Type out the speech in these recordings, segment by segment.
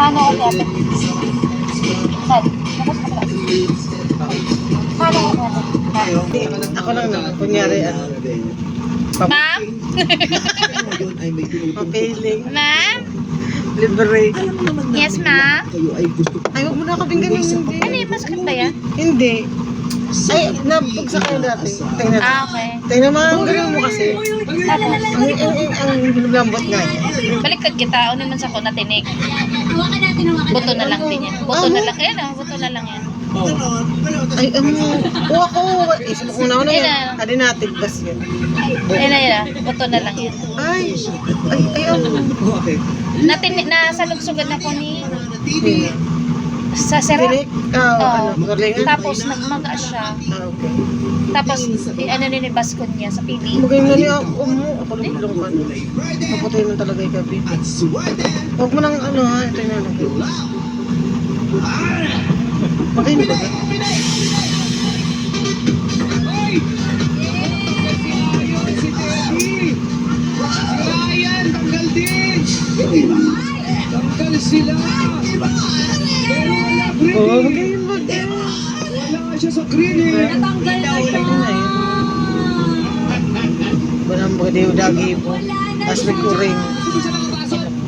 Paano ko natin? Saan? Tapos ka pala. Paano ko natin? Ako lang naman, kunyari, Ma'am? papiling, Ma'am? libre. Yes, ma'am? Ay, huwag mo na kabing ganun, hindi. Ano yung masakit ba yan? Hindi. Ay, nabagsak kayo dati. Tingnan. Okay. Tingnan mo, ang ganun mo kasi. Tapos, Ang lambot nga. baliktad kita. Ano naman sa ko na tinik. Buto na lang din yan. Buto na lang. Ayan ah, buto na lang yan. Ay, ako. Isip ko na yan. Adi natin, bas yan. Ayan ah. Buto na lang yan. Ay, Nasalugsugan ako ni sa serap. tinik. Galingan. Tapos nagmaga siya. Okay. Tapos ano ninibas ko niya sa pili. Magay mo niya ako mo. Ako lang bilong ka. Kapatay mo talaga yung gabi. Huwag mo nang ha. Ito yung nalagay. Magay mo ba? Ryan, tanggal din! Tanggal sila! Pero wala green Oo, eh. magay mo. Wala nga siya sa green eh. Natanggal na siya. Walang bagay yung dagi po. Tapos may kuring.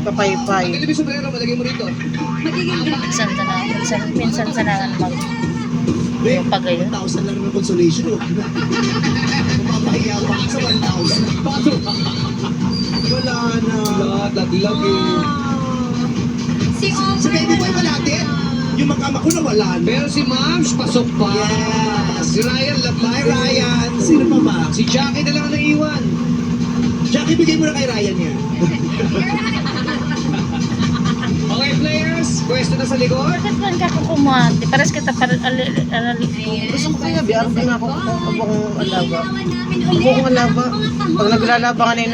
Papaypay. Ang ilibig sombrero, malagay mo rito. Minsan sa na mag yung pagayon. 1,000 lang ng consolation. Mapapahiya pa ka sa 1,000. Wala na. Wala, laglag eh. Sa baby boy pa natin, yung magkama ko na wala na. Pero si Mams, pasok pa. Yes. Si Ryan, labas. Bye Ryan. Sino pa ba? Si Jackie na lang ang naiwan. Jackie, bigay mo na kay Ryan yan. Okay, players, pwesto na sa likod. Bakit man ka kukumati? Paras kita para Gusto ko kaya, biyar ko na ako kung alaba. Ako kung alaba. Pag naglalaba ka na yun,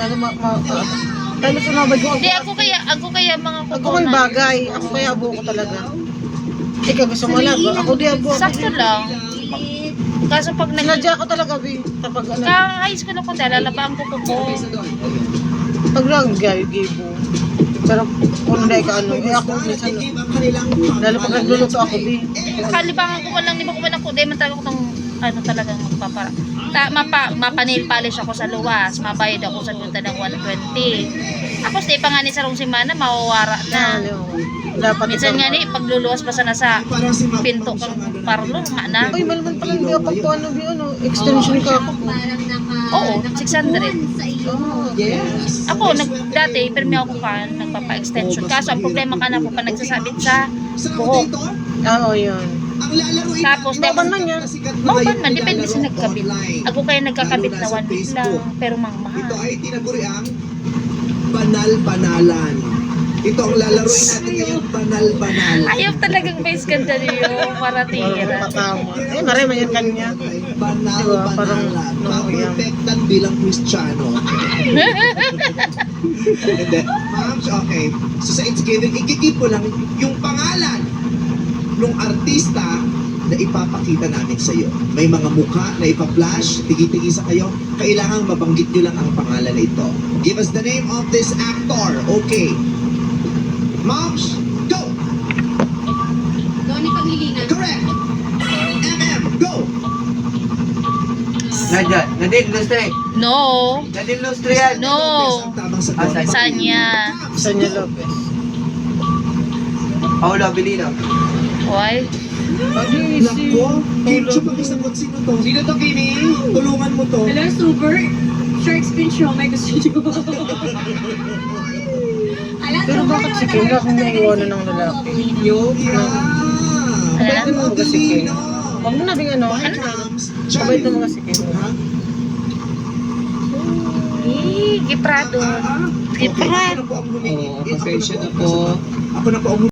tayo sumabay ko. Hindi ako kaya mga Ako kung bagay. Ako kaya abo ko talaga. Ikaw gusto mo alaba. Ako di abo. Sakto lang. Kaso pag Sinadya ko talaga, Bi. Kapag ano. ka-high school ako dahil lalabaan ko po. Pwesto doon. Pag naggay, gibo. Pero kung hindi ka ano, ako minsan, Game ang kanilang lalo pag nagluluto ako, Bi. Kalibangan ko man lang, di ba ko man ako, di man talaga ko itong ano talagang magpapara. Mapanil polish ako sa luwas, mabayad ako sa bunta ng 120. Ako stay pa nga ni sarong simana, mawawara na. Dapat Minsan nga ni, pagluluwas pa sana sa parang si Mac pinto Ma'am siya kang nga parlo, nga na. Ay, malaman pala hindi ako po ano, Bi, ano, extension ka ako. Oo, 600. Oh, Yes. Ako, dati, pirmi ako ka, nagpapa-extension. Kaso, ang problema ka na po pa nagsasabit sa Sa buhok. dito, Oo, yun. ang lalaruin Tapos, Maban man yan. Mauban man, depende sa nagkabit. Ako kaya nagkakabit na 1 week lang, pero mang Ito mahal. ay tinaguri ang banal-banalan. Ito ang lalaruin natin ngayon, banal-banalan. Ayaw talagang base ganda niyo, Parang maratira. patama. Eh, marami yan kanya. Diba, parang Banal-banalan. nanguyang. Maperfectan bilang Kristiyano. Hindi. Ma'am, okay. So sa It's Giving, ikikip ko lang yung pangalan ng artista na ipapakita namin sa iyo. May mga mukha na ipa-flash, tigi-tigi sa kayo. Kailangan mabanggit nyo lang ang pangalan na ito. Give us the name of this actor. Okay. Moms, go! Donnie Pangilinan. Correct! go! Nadine Lustre. No, Nadine Lustre yan. no. Ang tamang sagot. Sanya. Sanya Lopez. Paolo Abilino. Why? Adi, si... Nako, Kim, pakisagot sino to? Sino to, Kimi? Tulungan mo to. Hello, Super. Shark Spin Show, may gusto nyo. Pero bakit si Kim na kung naiiwanan ng lalaki? Yung Yeah. Ano? Bakit mo mga si Kim? Huwag mo nabing ano. Kabait na mga si Kim. Giprado. Okay, ako na po ang pasensya na po. Ako na po ang